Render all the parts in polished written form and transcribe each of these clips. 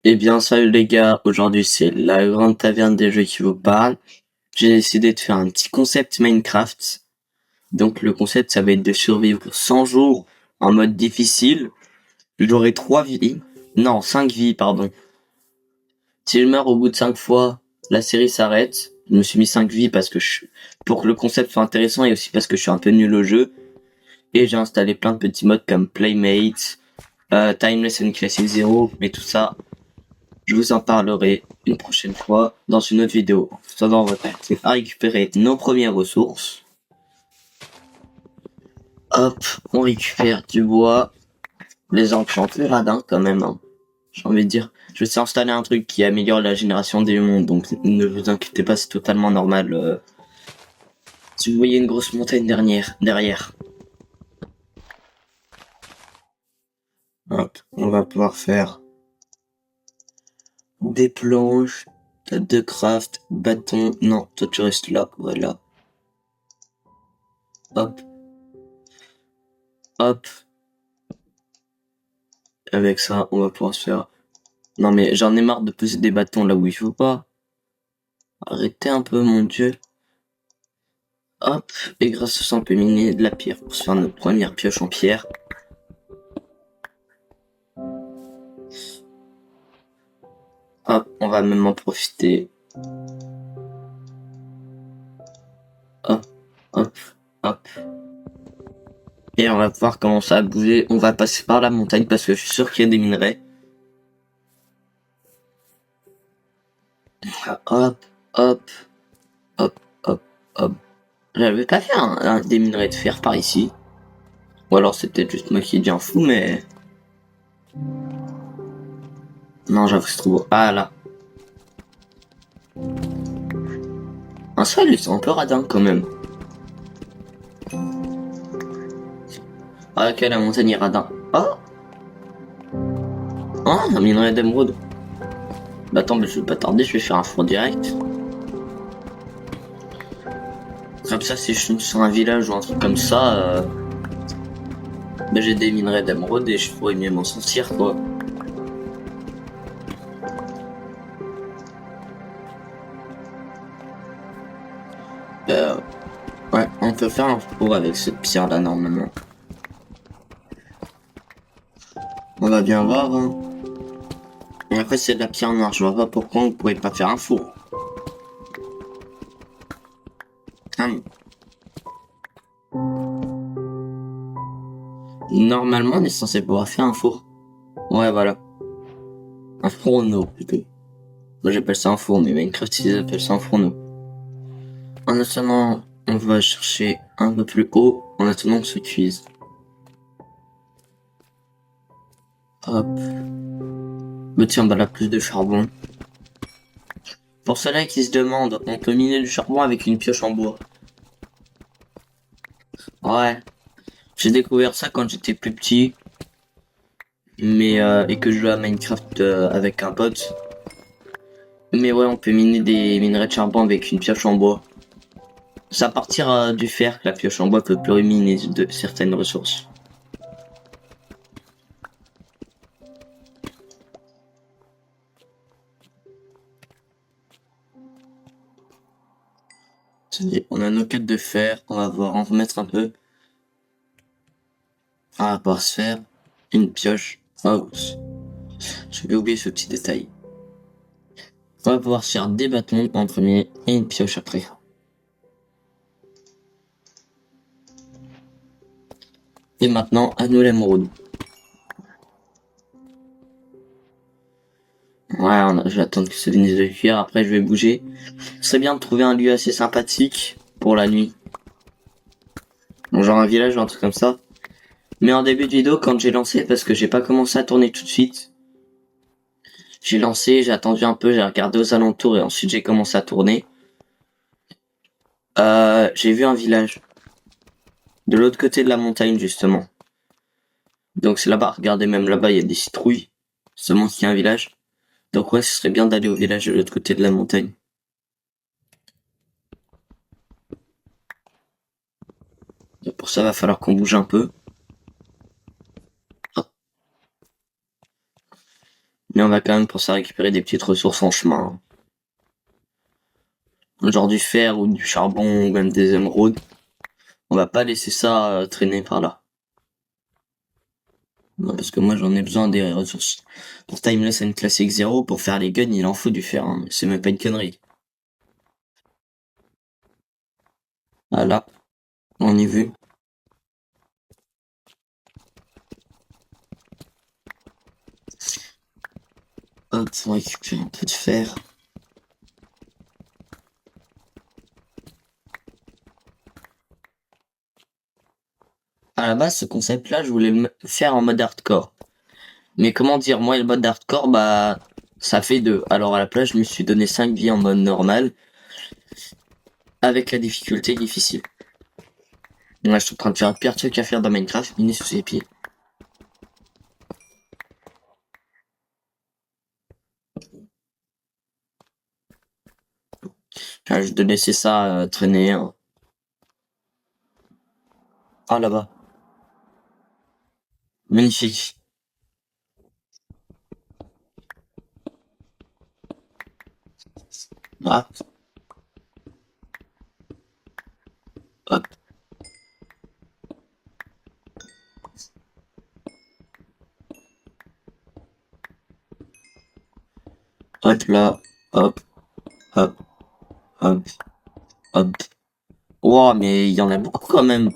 Eh bien, salut les gars, aujourd'hui c'est la grande taverne des jeux qui vous parle. J'ai décidé de faire un petit concept Minecraft. Donc le concept ça va être de survivre 100 jours en mode difficile. J'aurai 3 vies. Non, 5 vies, pardon. Si je meurs au bout de 5 fois, la série s'arrête. Je me suis mis 5 vies pour que le concept soit intéressant et aussi parce que je suis un peu nul au jeu. Et j'ai installé plein de petits modes comme Playmate, Timeless and Classic Zero, mais tout ça, je vous en parlerai une prochaine fois dans une autre vidéo. En attendant, on va à récupérer nos premières ressources. Hop, on récupère du bois. Les enchantés radins quand même, hein. J'ai envie de dire. Je vais installer un truc qui améliore la génération des mondes, donc ne vous inquiétez pas, c'est totalement normal. Si vous voyez une grosse montagne derrière. Hop, on va pouvoir faire des planches, table de craft, bâton. Non, toi tu restes là, voilà. Hop, hop. Avec ça, on va pouvoir se faire... Non mais j'en ai marre de poser des bâtons là où il faut pas. Arrêtez un peu, mon dieu. Hop, et grâce à ça, on peut miner de la pierre pour se faire notre première pioche en pierre. Hop, on va même en profiter. Hop, hop, hop. Et on va pouvoir commencer à bouger. On va passer par la montagne parce que je suis sûr qu'il y a des minerais. Hop, hop, hop, hop, hop. J'avais pas fait des minerais de fer par ici. Ou alors c'est peut-être juste moi qui deviens fou, mais... Non, j'avoue c'est trop beau. Ah là. Un sol, ils sont un peu radins quand même. Ah ok, la montagne est radin. Oh, oh, un minerai d'émeraude. Bah attends, mais je vais pas tarder, je vais faire un four direct. Comme ça, si je suis sur un village ou un truc comme ça, bah j'ai des minerais d'émeraude et je pourrais mieux m'en sortir, quoi. Ouais, on peut faire un four avec cette pierre-là, normalement. On va bien voir, hein. Et après, c'est de la pierre noire, je vois pas pourquoi on pourrait pas faire un four. Hum. Normalement, on est censé pouvoir faire un four. Ouais, voilà. Un fourneau, plutôt. Moi, j'appelle ça un four, mais Minecraft, ils appellent ça un fourneau. En attendant, on va chercher un peu plus haut, en attendant que se cuise. Hop. Mais tiens, bah là, plus de charbon. Pour ceux-là qui se demandent, on peut miner du charbon avec une pioche en bois. Ouais. J'ai découvert ça quand j'étais plus petit. Et que je jouais à Minecraft avec un pote. Mais ouais, on peut miner des minerais de charbon avec une pioche en bois. C'est à partir du fer que la pioche en bois peut plus miner de certaines ressources. On a nos quêtes de fer, on va voir en remettre un peu. On va pouvoir se faire une pioche. Oh, j'avais oublié ce petit détail. On va pouvoir se faire des bâtons en premier et une pioche après. Et maintenant, à nous l'émeraude. Ouais, je vais attendre que ça finisse de cuire, après je vais bouger. Ce serait bien de trouver un lieu assez sympathique pour la nuit. Bon, genre un village ou un truc comme ça. Mais en début de vidéo, quand j'ai lancé, parce que j'ai pas commencé à tourner tout de suite, j'ai lancé, j'ai attendu un peu, j'ai regardé aux alentours et ensuite j'ai commencé à tourner. J'ai vu un village. De l'autre côté de la montagne, justement. Donc c'est là-bas, regardez, même là-bas, il y a des citrouilles. Seulement qu'il y a un village. Donc ouais, ce serait bien d'aller au village de l'autre côté de la montagne. Et pour ça, va falloir qu'on bouge un peu. Mais on va quand même penser à récupérer des petites ressources en chemin. Genre du fer ou du charbon ou même des émeraudes. On va pas laisser ça traîner par là. Non, parce que moi j'en ai besoin des ressources. Pour ça il me laisse une classique 0 pour faire les guns, il en faut du fer. Hein. C'est même pas une connerie. Voilà, on y vu. Hop, on récupère un peu de fer. À la base, ce concept-là, je voulais le faire en mode hardcore. Mais comment dire, moi, le mode hardcore, bah, ça fait 2. Alors à la place, je me suis donné 5 vies en mode normal, avec la difficulté difficile. Là, je suis en train de faire un pire truc à faire dans Minecraft, mini sous ses pieds. Je vais laisser ça traîner. Hein. Ah, là-bas. Magnifique. Ah. Hop. Hop là. Hop. Hop. Hop. Hop. Wow, mais il y en a beaucoup quand même.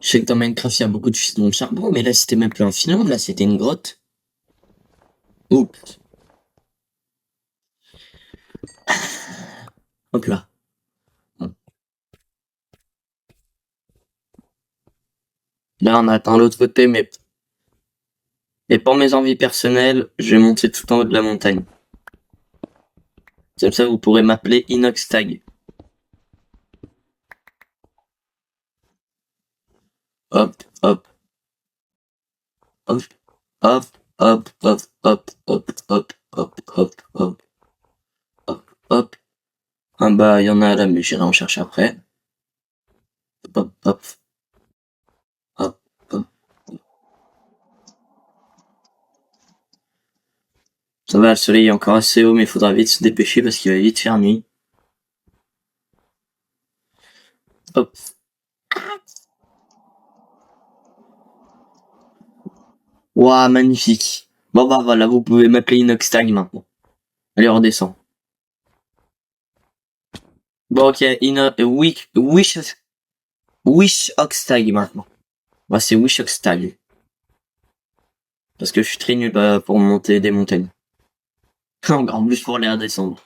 Je sais que dans Minecraft, il y a beaucoup de filons de charbon, mais là, c'était même plus un filon, là, c'était une grotte. Oups. Hop là. Là, on attend l'autre côté, mais et pour mes envies personnelles, je vais monter tout en haut de la montagne. Comme ça, vous pourrez m'appeler Inoxtag. Hop, hop, hop, hop, hop, hop, hop, hop, hop, hop, hop, hop, hop, hop. Ah bah, il y en a là, mais j'irai en chercher après. Hop, hop, hop, hop. Ça va, le soleil est encore assez haut, mais il faudra vite se dépêcher parce qu'il va vite faire nuit. Hop. Waouh, magnifique. Bon bah voilà, vous pouvez m'appeler Inoxtag maintenant. Allez, on redescend. Bon ok, Wish Oxtag maintenant. Bah c'est Wish Oxtag. Parce que je suis très nul pour monter des montagnes. Encore plus pour les redescendre.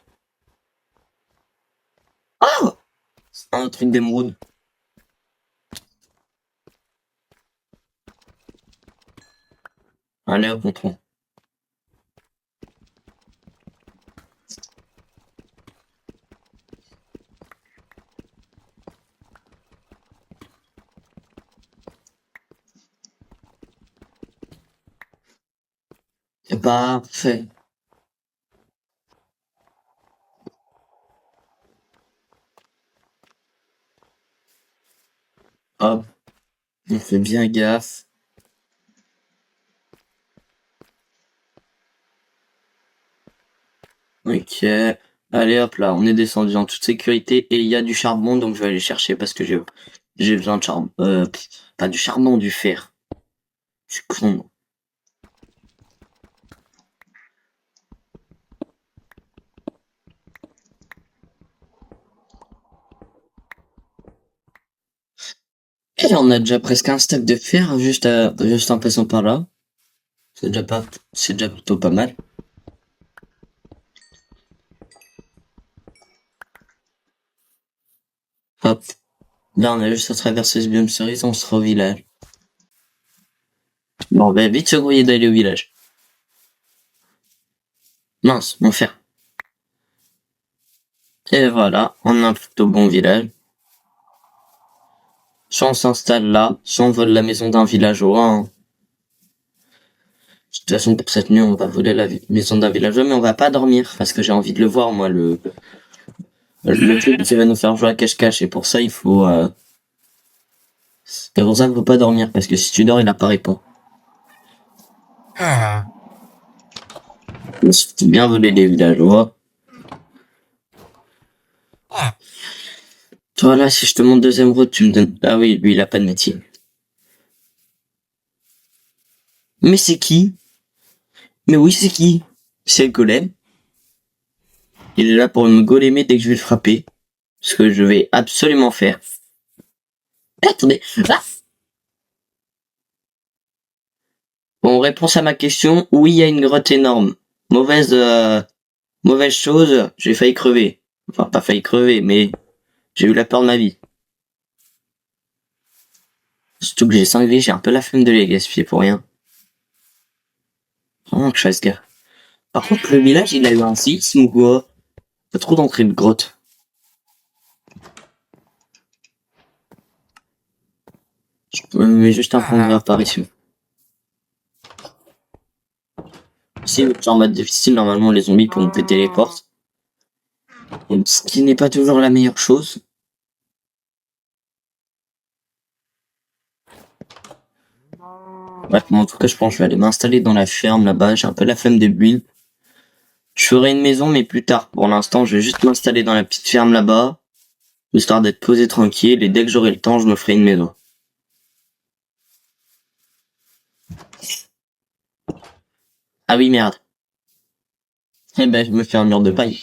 Ah, un truc d'émeraude. Allez hop, on prend. C'est parfait. Hop, on fait bien gaffe. Ok. Allez hop là, on est descendu en toute sécurité et il y a du charbon donc je vais aller chercher parce que j'ai besoin de charbon. Pas du charbon, du fer. Je suis con. Et on a déjà presque un stack de fer juste en passant par là. C'est déjà plutôt pas mal. Hop. Là, on a juste à traverser ce biome cerise, on sera au village. Bon, ben, vite se grouiller d'aller au village. Mince, mon fer. Et voilà, on a un plutôt bon village. Soit on s'installe là, soit on vole la maison d'un villageois. Hein. De toute façon, pour cette nuit, on va voler la maison d'un villageois, mais on va pas dormir, parce que j'ai envie de le voir, moi, le truc qui va nous faire jouer à cache-cache, et pour ça, il faut, c'est pour ça qu'il faut pas dormir, parce que si tu dors, il apparaît pas. Ah. Je me suis bien volé les villageois. Toi, là, si je te montre deuxième route, tu me donnes... Ah oui, lui, il a pas de métier. Mais c'est qui? Mais oui, c'est qui? C'est le golem. Il est là pour me golemer dès que je vais le frapper. Ce que je vais absolument faire. Attendez. Ah, bon, réponse à ma question. Oui, il y a une grotte énorme. Mauvaise chose, j'ai failli crever. Enfin, pas failli crever, mais j'ai eu la peur de ma vie. Surtout que j'ai 5 vies, j'ai un peu la flemme de les gaspiller pour rien. Vraiment que je fasse gaffe. Par contre, le village, il a eu un séisme ou quoi? Pas trop d'entrée de grotte. Je me mets juste un point de réapparition. Si vous êtes en mode difficile, normalement les zombies pourront péter les portes. Ce qui n'est pas toujours la meilleure chose. Bref, moi en tout cas je pense que je vais aller m'installer dans la ferme là-bas, j'ai un peu la flemme des builds. Je ferai une maison mais plus tard. Pour l'instant je vais juste m'installer dans la petite ferme là-bas, histoire d'être posé tranquille, et dès que j'aurai le temps je me ferai une maison. Ah oui merde. Eh ben je me fais un mur de paille.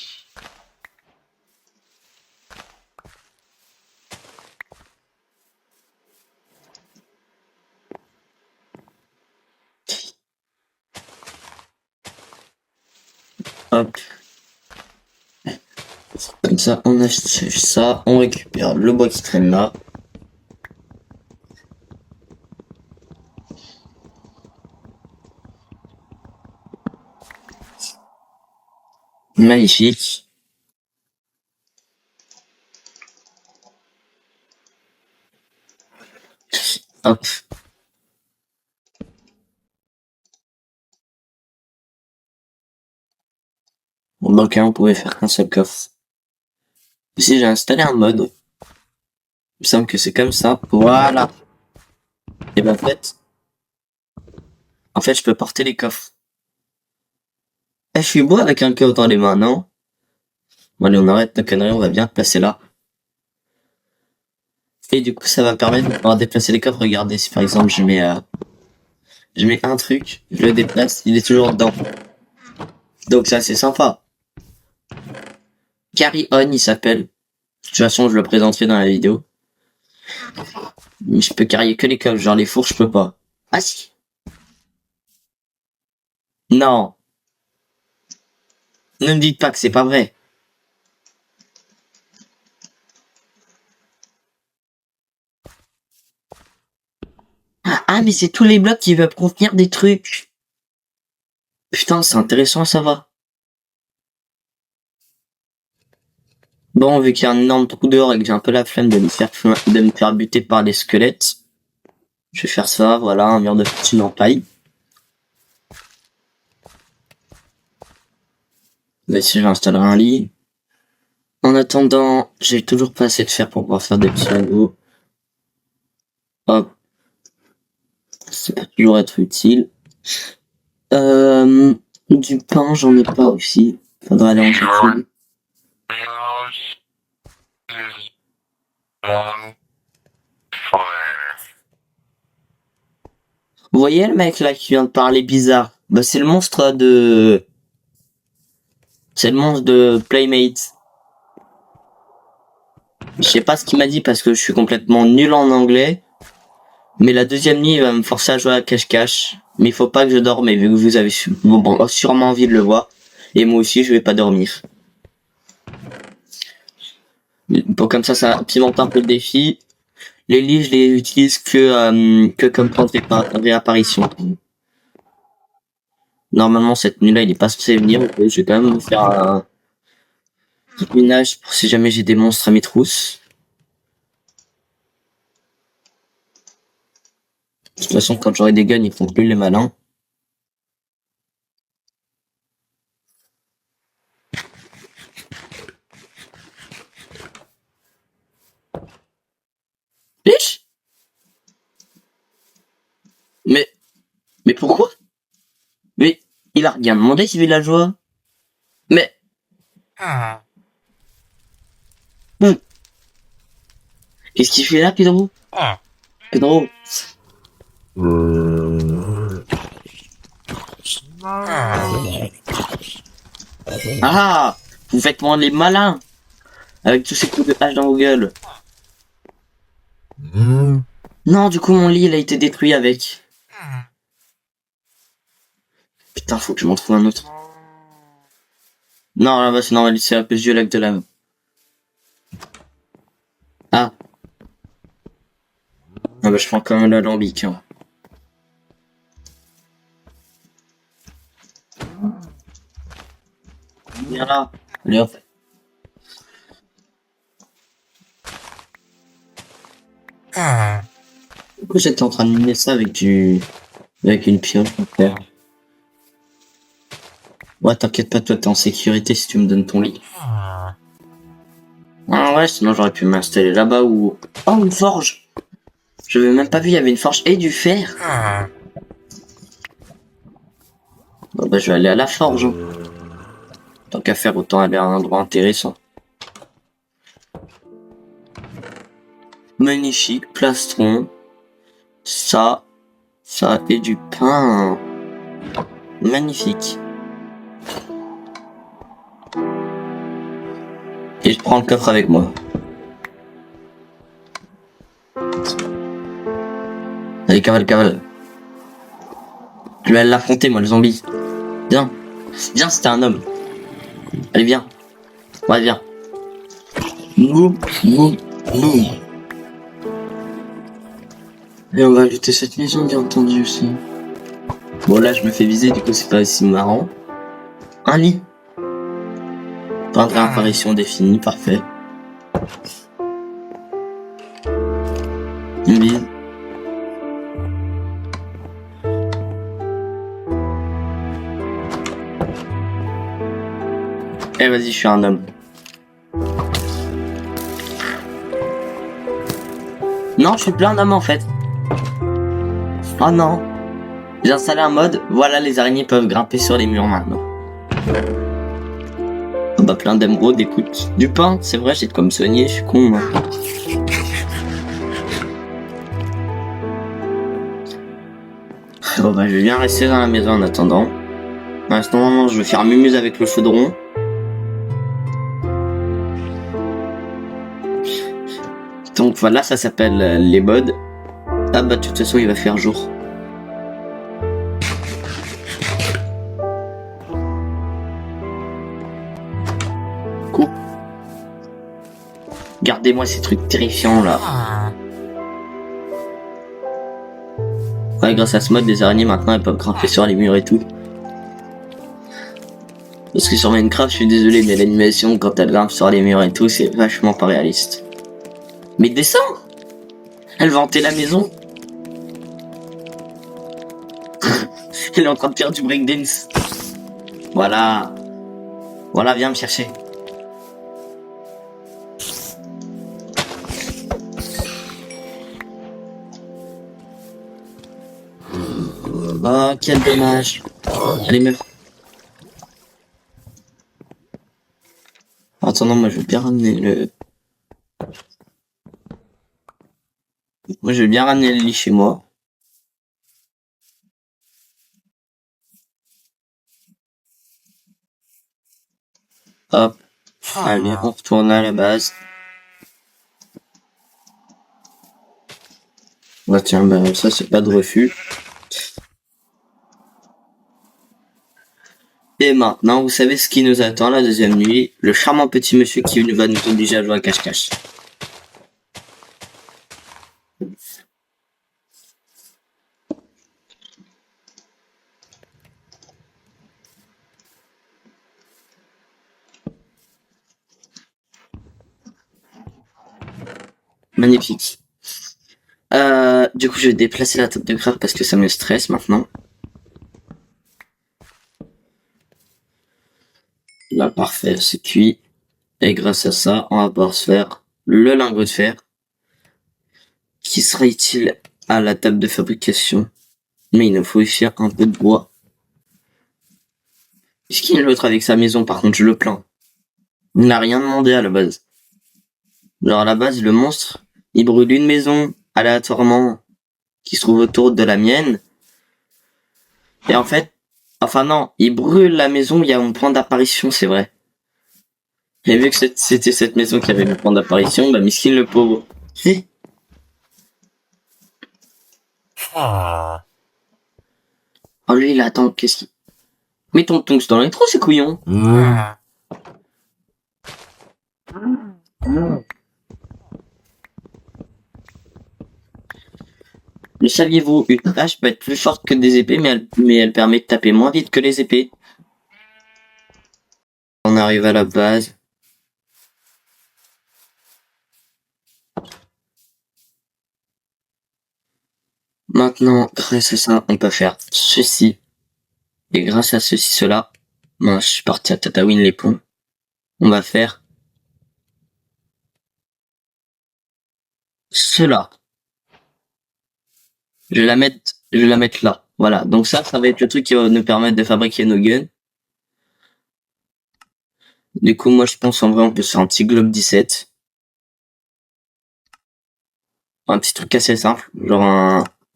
Hop. Comme ça on achète ça, on récupère le bois qui traîne là. Magnifique. Hop. Bon, dans le cas, on pouvait faire qu'un seul coffre. Ici, j'ai installé un mode. Il me semble que c'est comme ça. Voilà. Et ben, en fait, je peux porter les coffres. Eh, je suis beau avec un coffre dans les mains, non? Bon, allez, on arrête nos conneries, on va bien le placer là. Et du coup, ça va permettre de pouvoir déplacer les coffres. Regardez, si par exemple, je mets un truc, je le déplace, il est toujours dedans. Donc ça, c'est sympa. Carry On, il s'appelle. De toute façon, je le présenterai dans la vidéo. Mais je peux carrier que les coffres, genre les fours, je peux pas. Ah si. Non. Ne me dites pas que c'est pas vrai. Ah, mais c'est tous les blocs qui veulent contenir des trucs. Putain, c'est intéressant à savoir. Bon, vu qu'il y a un énorme trou dehors et que j'ai un peu la flemme de me faire buter par des squelettes, je vais faire ça, voilà, un mur de fitine en paille. Là, ici, j'installerai un lit. En attendant, j'ai toujours pas assez de fer pour pouvoir faire des petits lingots. Hop. Ça peut toujours être utile. Du pain, j'en ai pas aussi. Faudra aller en chercher. Vous voyez le mec là qui vient de parler bizarre? Bah c'est le monstre de... C'est le monstre de Playmate. Je sais pas ce qu'il m'a dit parce que je suis complètement nul en anglais. Mais la deuxième nuit, il va me forcer à jouer à cache-cache. Mais il faut pas que je dorme, et vu que vous avez sûrement envie de le voir. Et moi aussi, je vais pas dormir. Bon, comme ça pimente un peu le défi. Les lits, je les utilise que comme point de réapparition. Normalement, cette nuit-là, il est pas censé venir. Donc, je vais quand même me faire un ménage pour si jamais j'ai des monstres à mes trousses. De toute façon, quand j'aurai des guns, ils font plus les malins. Lich? Mais pourquoi? Mais il il a rien demandé, ce villageois. Mais... Hum, qu'est-ce qu'il fait là, Pedro? Pedro. Ah! Vous faites moins les malins! Avec tous ces coups de hache dans vos gueules. Non, du coup, mon lit, il a été détruit avec. Putain, faut que je m'en trouve un autre. Non, là-bas, c'est normal, c'est à cause du lac de lave. Ah. Ah bah, je prends quand même l'alambic, hein. Viens là. Allez, hop. Pourquoi j'étais en train de miner ça avec avec une pioche, mon frère? Ouais, t'inquiète pas, toi, t'es en sécurité si tu me donnes ton lit. Ah ouais, sinon j'aurais pu m'installer là-bas ou... Oh, une forge! Je n'avais même pas vu, il y avait une forge et du fer! Bon bah, je vais aller à la forge, hein. Tant qu'à faire, autant aller à un endroit intéressant. Magnifique, plastron. Ça et du pain. Magnifique. Et je prends le coffre avec moi. Allez, cavale, cavale. Je vais aller l'affronter, moi, le zombie. Viens. Viens, c'était un homme. Allez, viens. Ouais, viens. Boum, boum, boum. Et on va ajouter cette maison, bien entendu, aussi. Bon, là, je me fais viser, du coup, c'est pas aussi marrant. Un lit. Pas de réapparition définie, parfait. Une bise. Eh, vas-y, je suis un homme. Non, je suis plein d'hommes, en fait. Oh non. J'ai installé un mode, voilà, les araignées peuvent grimper sur les murs maintenant. Oh bah, plein d'émeraudes, écoute. Du pain, c'est vrai, j'ai de quoi me soigner, je suis con, moi. Bon bah, je vais bien rester dans la maison en attendant. En ce moment, je vais faire mumuse avec le chaudron. Donc voilà, ça s'appelle les modes. Ah bah, de toute façon, il va faire jour. Cool. Gardez-moi ces trucs terrifiants là. Ouais, grâce à ce mode, les araignées maintenant elles peuvent grimper sur les murs et tout. Parce que sur Minecraft, je suis désolé, mais l'animation quand elle grimpe sur les murs et tout, c'est vachement pas réaliste. Mais descends! Elle va hanter la maison. Elle est en train de faire du breakdance. Voilà. Voilà, viens me chercher. Oh, quel dommage. Allez, meurs. Attends, moi je vais bien ramener le... Moi je vais bien ramener le lit chez moi. Hop. Allez, on retourne à la base. Bah tiens, bah ça c'est pas de refus. Et maintenant, vous savez ce qui nous attend la deuxième nuit. Le charmant petit monsieur qui va nous obliger à jouer à cache-cache. Magnifique. Du coup, je vais déplacer la table de crabe parce que ça me stresse maintenant. Là, parfait, c'est cuit. Et grâce à ça, on va pouvoir se faire le lingot de fer qui sera utile à la table de fabrication. Mais il nous faut aussi un peu de bois. Miskin l'autre avec sa maison, par contre, je le plains. Il n'a rien demandé à la base. Genre à la base, le monstre, il brûle une maison aléatoirement qui se trouve autour de la mienne. Et en fait, enfin non, il brûle la maison où il y a un point d'apparition, c'est vrai. Et vu que c'était cette maison qui avait le point d'apparition, bah Miskin le pauvre. Si. Oh lui, il attend, qu'est-ce qu'il... Mets ton tonks dans les trous, c'est couillon. Le saviez-vous, une hache peut être plus forte que des épées, mais elle permet de taper moins vite que les épées. On arrive à la base. Maintenant, grâce à ça, on peut faire ceci. Et grâce à ceci, cela, moi, je suis parti à Tatooine les ponts. On va faire cela. Je vais la mettre là. Voilà. Donc ça va être le truc qui va nous permettre de fabriquer nos guns. Du coup, moi, je pense en vrai, on peut se faire un petit Globe 17. Un petit truc assez simple.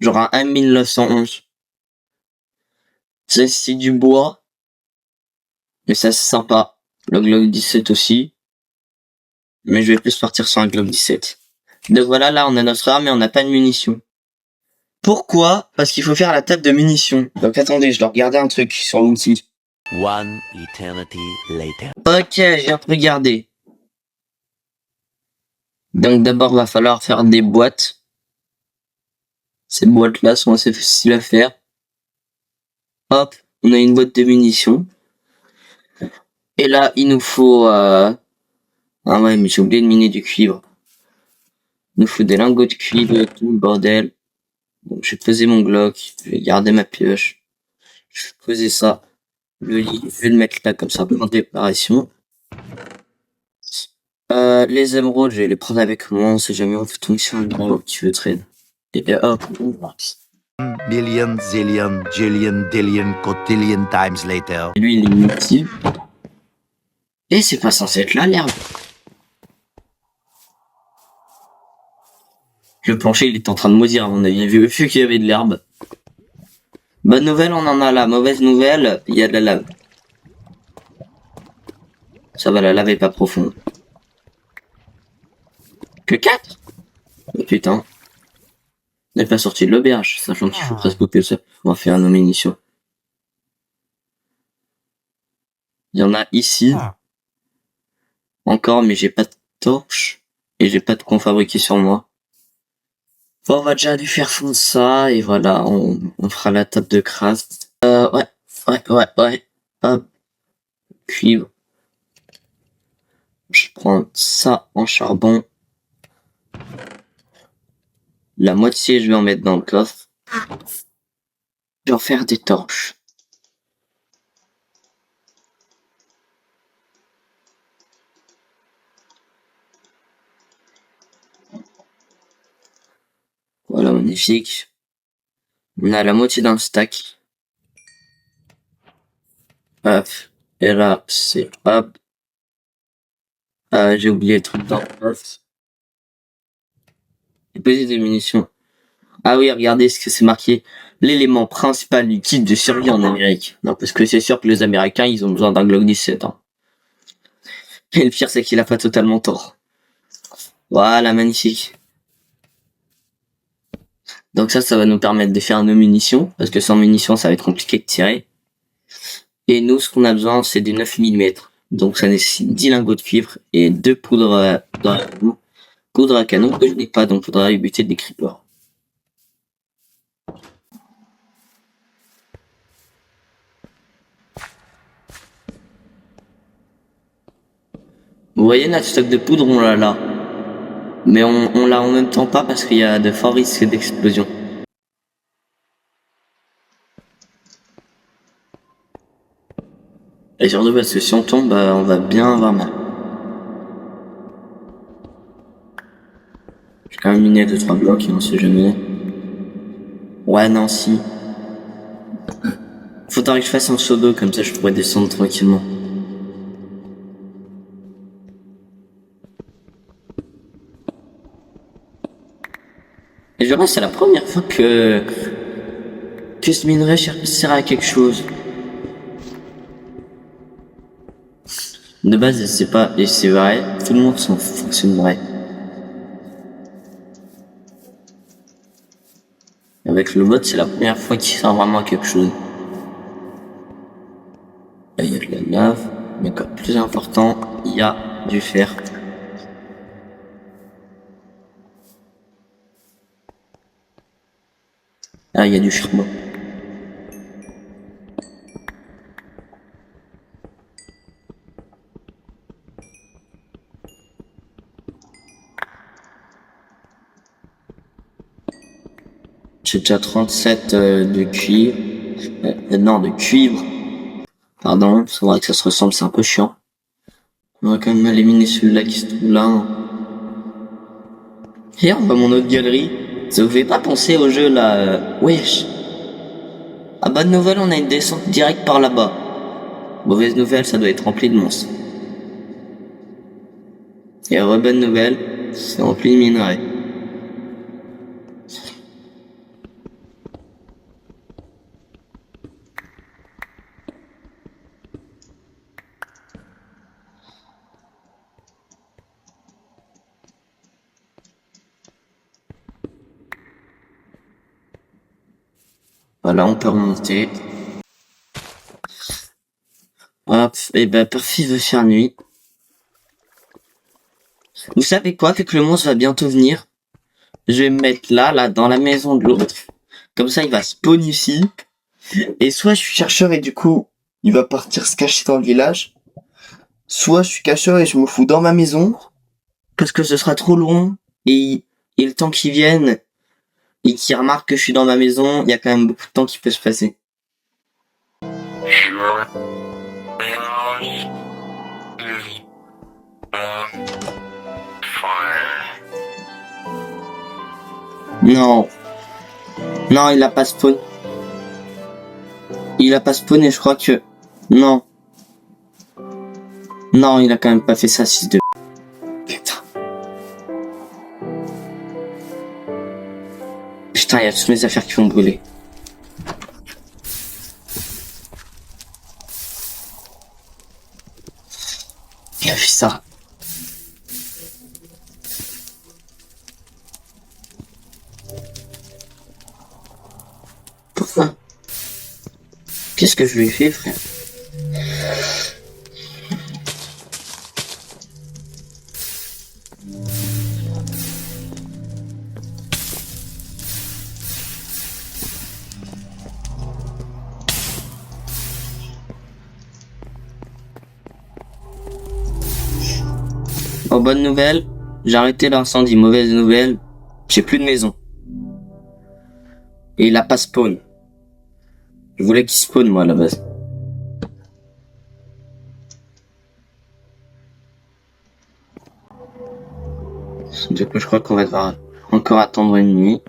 Genre un 1911. C'est du bois. Mais ça, c'est sympa. Le Globe 17 aussi. Mais je vais plus partir sur un Globe 17. Donc voilà, là, on a notre arme et on n'a pas de munitions. Pourquoi? Parce qu'il faut faire la table de munitions. Donc attendez, je dois regarder un truc sur l'outil. One eternity later. Ok, je viens de regarder. Donc d'abord, va falloir faire des boîtes. Ces boîtes-là sont assez faciles à faire. Hop, on a une boîte de munitions. Et là, il nous faut... Ah ouais, mais j'ai oublié de miner du cuivre. Il nous faut des lingots de cuivre, tout le bordel. Donc je vais poser mon Glock, je vais garder ma pioche. Je vais poser ça. Le lit, je vais le mettre là comme ça, en préparation. Les émeraudes, je vais les prendre avec moi, on sait jamais, on peut tomber sur un grand qui veut traîner. Et hop, on passe. Million, zillion, jillion, dillion, cotillion times later. Lui, il est inutile. Et c'est pas censé être là, l'herbe. Le plancher, il est en train de maudire, à mon avis, vu qu'il y avait de l'herbe. Bonne nouvelle, on en a là. Mauvaise nouvelle, il y a de la lave. Ça va, la lave est pas profonde. Que 4? Oh, putain. On n'est pas sorti de l'auberge, sachant qu'il faut presque couper ça. On va faire nos munitions. Il y en a ici. Encore, mais j'ai pas de torche. Et j'ai pas de quoi fabriquer sur moi. Bon, on va déjà lui faire fondre ça. Et voilà, on fera la table de craft. Ouais. Hop. Cuivre. Je prends ça en charbon. La moitié, je vais en mettre dans le coffre. Je vais en faire des torches. Voilà, magnifique. On a la moitié d'un stack. Hop. Et là, c'est hop. J'ai oublié le truc dans le et poser des munitions. Ah oui, regardez ce que c'est marqué. L'élément principal du kit de survie en Amérique. Non, parce que c'est sûr que les Américains, ils ont besoin d'un Glock 17. Hein. Et le pire, c'est qu'il a pas totalement tort. Voilà, magnifique. Donc ça va nous permettre de faire nos munitions. Parce que sans munitions, ça va être compliqué de tirer. Et nous, ce qu'on a besoin, c'est des 9 mm. Donc ça nécessite 10 lingots de cuivre et 2 poudres poudre à canon que je n'ai pas, donc faudra y buter des creepers. Vous voyez notre stock de poudre, on l'a là. Mais on l'a en même temps pas parce qu'il y a de forts risques d'explosion. Et surtout parce que si on tombe, on va bien avoir mal. J'ai quand même miné 2-3 blocs et on sait jamais. Ouais, non, si. Faudra Faudrait que je fasse un seau d'eau, comme ça je pourrais descendre tranquillement. Et je pense que c'est la première fois que ce minerai sert à quelque chose. De base, c'est pas, et c'est vrai, tout le monde s'en fout que c'est vrai. Avec le mode, c'est la première fois qu'il sert vraiment à quelque chose. Là, il y a de la lave, mais encore plus important, il y a du fer. Ah, il y a du charbon. J'ai déjà 37 de cuivre. Non, de cuivre. Pardon, c'est vrai que ça se ressemble, c'est un peu chiant. On va quand même éliminer celui-là qui se trouve là. Hein. Et on voit mon autre galerie. Ça vous fait pas penser au jeu là Wesh. Ah, bonne nouvelle, on a une descente directe par là-bas. Mauvaise nouvelle, ça doit être rempli de monstres. Et bonne nouvelle, c'est rempli de minerais. Voilà, on peut remonter. Hop, et ben Perfy veut faire nuit. Vous savez quoi, vu que le monstre va bientôt venir, je vais me mettre là, dans la maison de l'autre. Comme ça, il va spawn ici. Et soit je suis chercheur et du coup, il va partir se cacher dans le village. Soit je suis cacheur et je me fous dans ma maison. Parce que ce sera trop loin. Et le temps qu'il vienne et qu'il remarque que je suis dans ma maison, il y a quand même beaucoup de temps qui peut se passer. Non. Non, il a pas spawn. Il a pas spawné, je crois que... Non. Non, il a quand même pas fait ça, 6-2. Putain. Putain, il y a toutes mes affaires qui vont brûler. Il a fait ça. Pourquoi? Qu'est-ce que je lui ai fait, frère? Oh, bonne nouvelle, j'ai arrêté l'incendie. Mauvaise nouvelle, j'ai plus de maison. Et il a pas spawn. Je voulais qu'il spawn, moi, à la base. Du coup, je crois qu'on va devoir encore attendre une nuit.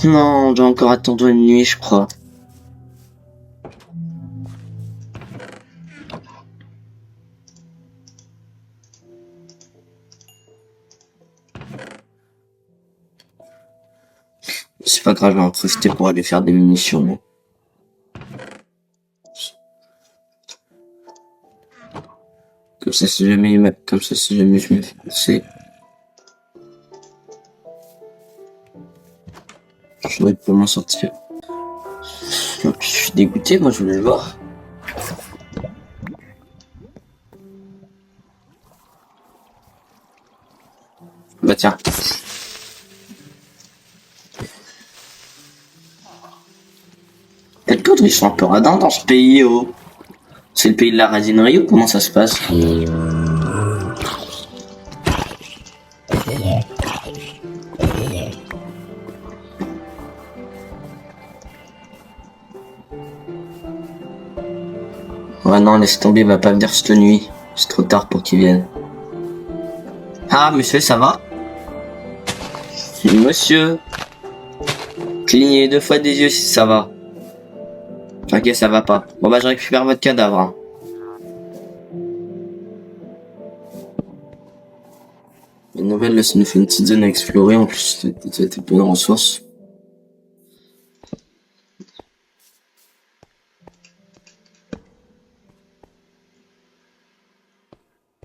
Non, on doit encore attendre une nuit, je crois. C'est pas grave, je vais en profiter pour aller faire des munitions. Bon. Comme ça, si jamais je me fais passer. Je devrais pas m'en sortir. Je suis dégoûté, moi je voulais le voir. Bah tiens. Quel code ils sont un peu radins dans ce pays, oh. C'est le pays de la radinerie ou comment ça se passe? Ouais non, laisse tomber, il va pas venir cette nuit. C'est trop tard pour qu'il vienne. Ah Ah, monsieur, ça va? Monsieur, clignez 2 fois des yeux si ça va. Ok, ça va pas. Bon bah je récupère votre cadavre. Hein. La nouvelle, là, ça nous fait une petite zone à explorer. En plus, c'était plein de ressources.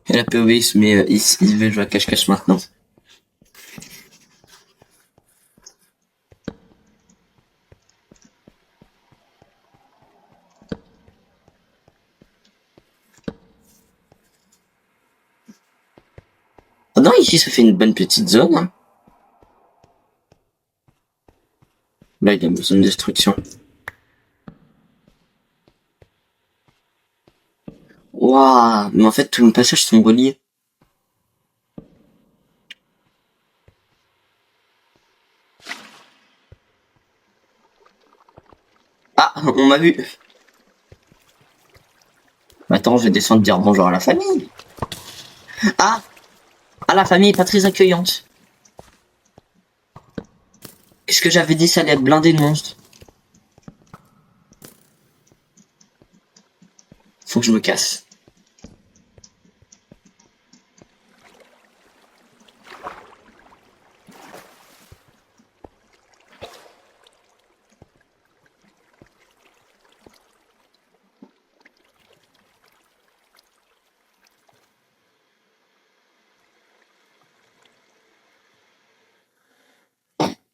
Et la POV, il se met, il veut jouer à cache-cache maintenant. Oh non, ici, ça fait une bonne petite zone. Hein. Là, il y a besoin de destruction. Waouh, mais en fait, tous les passages sont reliés. Ah, on m'a vu. Attends, je vais descendre dire bonjour à la famille. Ah, la famille est pas très accueillante. Qu'est-ce que j'avais dit, ça allait être blindé de monstres. Faut que je me casse.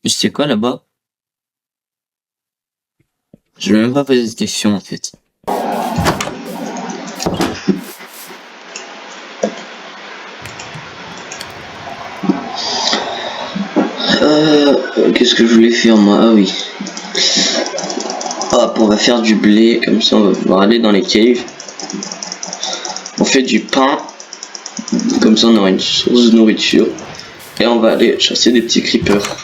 Tu sais quoi là-bas? Je vais même pas poser de questions en fait. Qu'est-ce que je voulais faire moi? Ah oui. Hop, on va faire du blé, comme ça on va pouvoir aller dans les caves. On fait du pain, comme ça on aura une source de nourriture. Et on va aller chasser des petits creepers.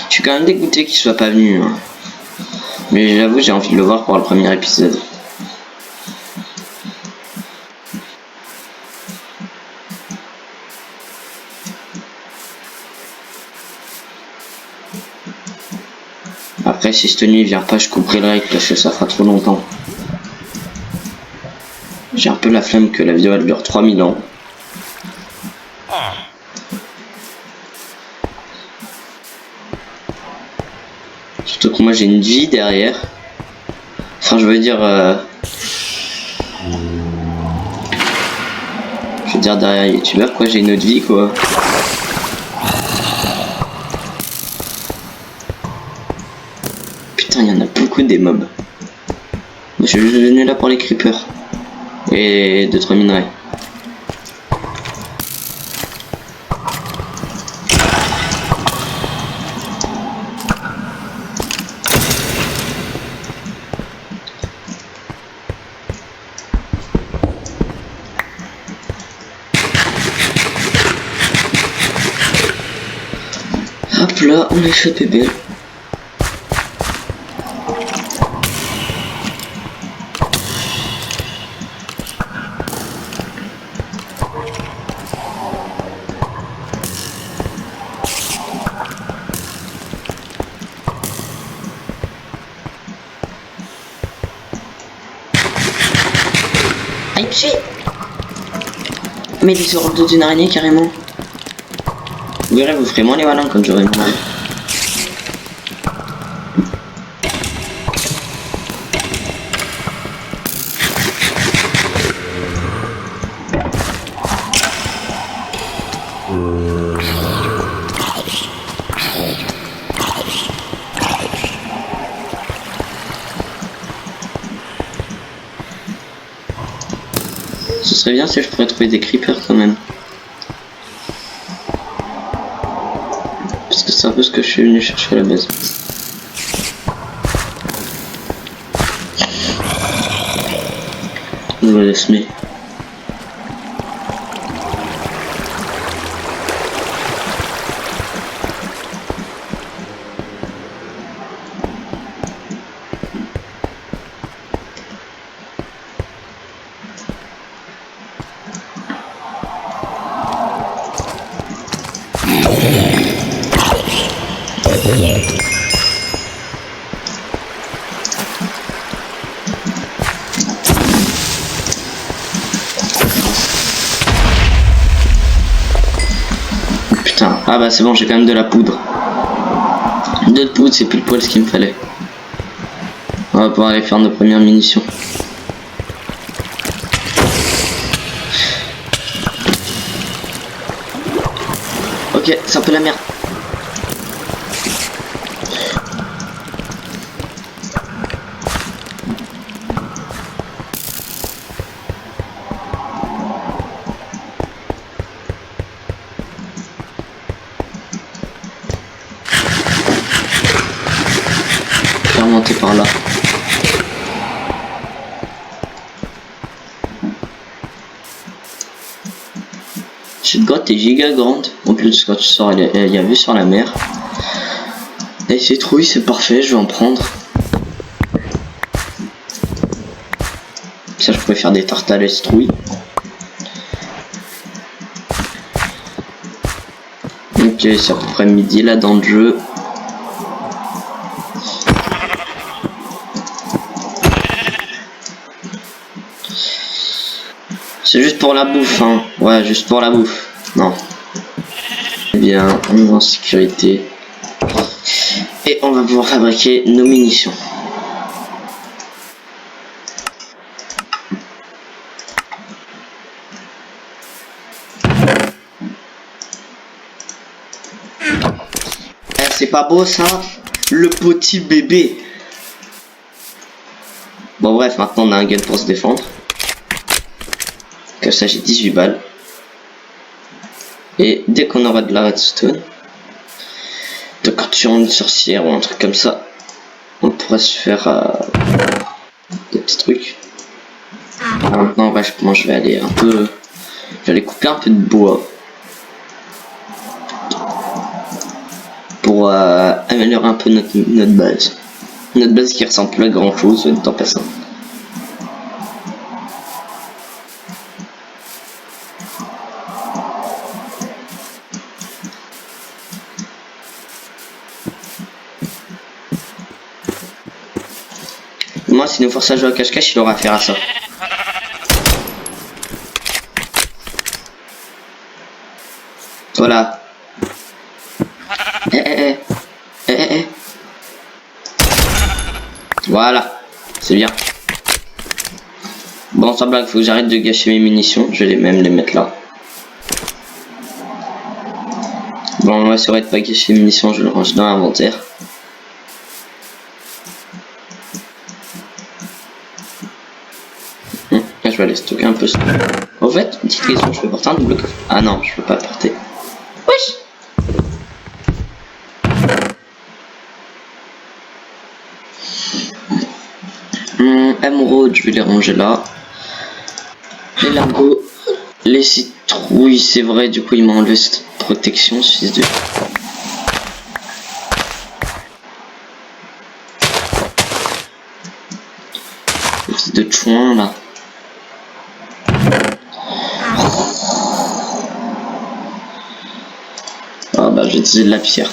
Je suis quand même dégoûté qu'il soit pas venu. Hein. Mais j'avoue, j'ai envie de le voir pour le premier épisode. Après, si cette nuit vient pas, je couperai le règle parce que ça fera trop longtemps. J'ai un peu la flemme que la vidéo elle dure 3000 ans. Surtout que moi j'ai une vie derrière. Enfin, je veux dire... Je veux dire derrière YouTubeur quoi, j'ai une autre vie quoi. Putain, il y en a beaucoup des mobs. Je suis juste venu là pour les creepers. Et 2-3 minerais. Hop là, on a fait bébé. Aïe, pied. Mais il est sur le dos d'une araignée carrément. Vous verrez, vous ferez moins les malins quand j'aurai mal. Ce serait bien si je pourrais trouver des creepers quand même. Parce que c'est un peu ce que je suis venu chercher à la base. Je me laisse mais. Putain, ah bah c'est bon, j'ai quand même de la poudre. De poudre, c'est pile poil ce qu'il me fallait. On va pouvoir aller faire nos premières munitions. Ok, c'est un peu la merde. Monter par là. Cette grotte est giga grande. En plus, quand tu sors, il y a vue sur la mer. Et ces trouilles, c'est parfait. Je vais en prendre. Ça, je pourrais faire des tartes à l'estrouille. Ok, c'est à peu près midi là dans le jeu. C'est juste pour la bouffe, hein. Ouais, juste pour la bouffe. Non. Eh bien, on est en sécurité. Et on va pouvoir fabriquer nos munitions. Eh, c'est pas beau ça? Le petit bébé. Bon bref, maintenant on a un gun pour se défendre. Comme ça j'ai 18 balles. Et dès qu'on aura de la redstone, de capturer une sorcière ou un truc comme ça, on pourrait se faire des petits trucs. Alors maintenant ouais, je vais aller un peu... Je vais aller couper un peu de bois. Pour améliorer un peu notre base. Notre base qui ressemble plus à grand chose en passant. Moi, s'il nous force à jouer à cache-cache, il aura affaire à ça. Voilà. Voilà. C'est bien. Bon, sans blague, faut que j'arrête de gâcher mes munitions. Je vais même les mettre là. Bon, moi, ça aurait pas gâcher mes munitions, je le range dans l'inventaire. Je vais aller stocker un peu ça. En fait, une petite question, je peux porter un double coffre. Ah non, je peux pas porter. Wesh. Émeraude, je vais les ranger là. Les lingots, les citrouilles, c'est vrai, du coup il m'a enlevé cette protection, fils de... Fils de chouin là. Ah bah j'ai utilisé de la pierre.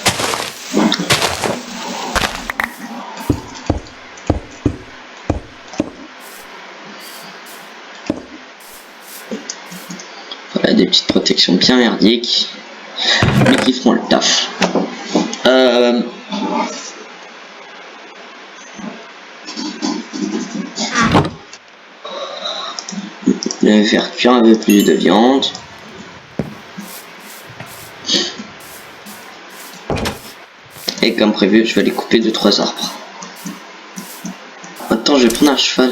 Voilà des petites protections bien merdiques, mais qui feront le taf. Je vais faire cuire un peu plus de viande. Et comme prévu, je vais aller couper 2-3 arbres. Attends, je vais prendre un cheval.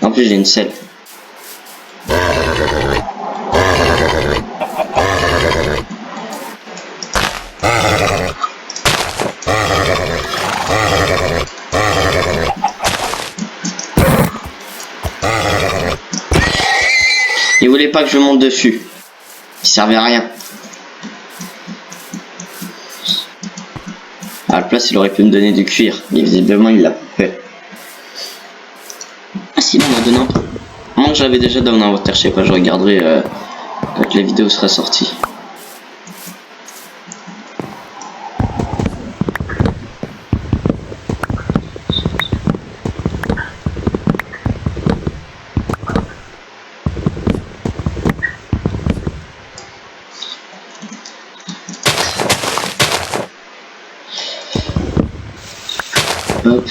En plus, j'ai une selle. Il voulait pas que je monte dessus. Il servait à rien. À la place, il aurait pu me donner du cuir, mais visiblement, il l'a pas fait. Ah si, on m'a donné un peu. Moi, j'avais déjà dans mon inventaire, je sais pas, je regarderai quand la vidéo sera sortie. Hop.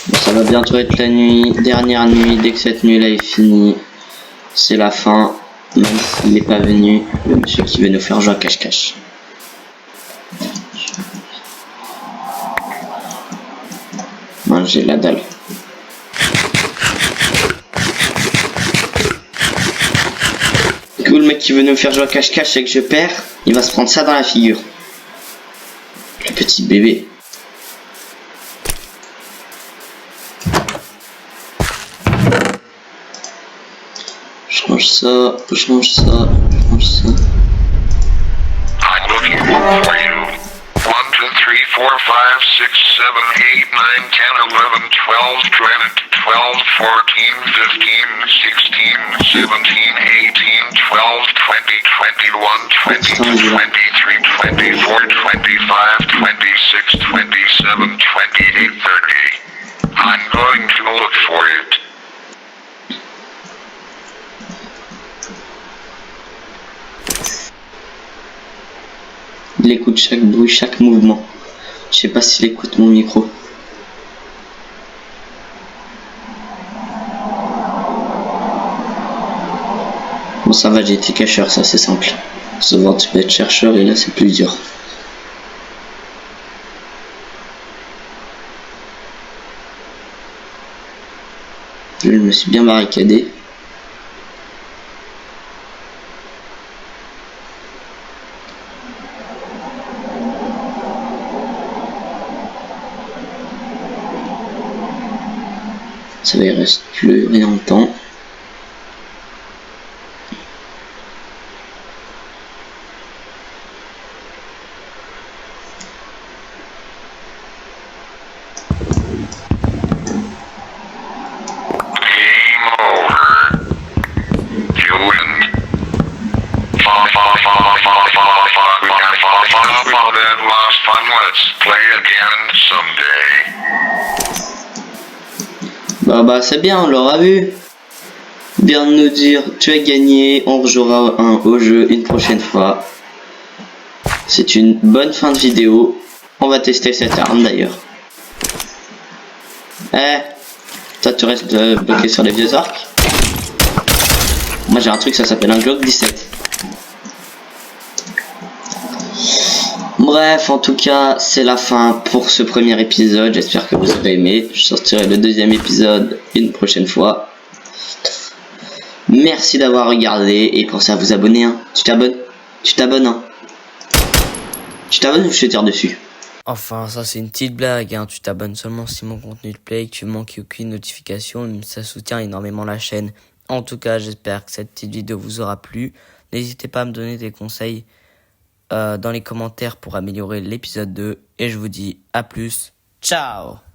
Bon, ça va bientôt être la nuit, dernière nuit. Dès que cette nuit là est finie, c'est la fin. Même s'il n'est pas venu, le monsieur qui veut nous faire jouer à cache-cache. Moi j'ai la dalle. Du coup, le mec qui veut nous faire jouer à cache-cache et que je perds, il va se prendre ça dans la figure. Le petit bébé. Je range ça, je range ça, je range ça. I'm looking for you. 1, 2, 3, 4, 5, 6, 7, 8, 9, 10, 11, 12, 12, 14, 15, 16, 17, 18, 12, 20, 22, 23, 24, 25, 26, 27, 28, 30. I'm going to look for it. Il écoute chaque bruit, chaque mouvement. Je sais pas s'il écoute mon micro. Bon, ça va, j'ai été cacheur, ça c'est simple. Souvent tu peux être chercheur et là c'est plus dur. Je me suis bien barricadé. Ça va, il reste plus rien de temps. Game over. You win. That was fun. Let's play again someday. Bah c'est bien, on l'aura vu. Bien de nous dire, tu as gagné, on rejouera au jeu une prochaine fois. C'est une bonne fin de vidéo. On va tester cette arme d'ailleurs. Toi tu restes bloqué sur les vieux arcs. Moi j'ai un truc, ça s'appelle un Glock 17. Bref, en tout cas, c'est la fin pour ce premier épisode. J'espère que vous avez aimé. Je sortirai le deuxième épisode une prochaine fois. Merci d'avoir regardé et pensez à vous abonner. Hein. Tu t'abonnes, hein. Tu t'abonnes ou je te tire dessus? Enfin, ça c'est une petite blague, hein. Tu t'abonnes seulement si mon contenu te plaît et que tu manques aucune notification, ça soutient énormément la chaîne. En tout cas, j'espère que cette petite vidéo vous aura plu. N'hésitez pas à me donner des conseils dans les commentaires pour améliorer l'épisode 2. Et je vous dis à plus. Ciao!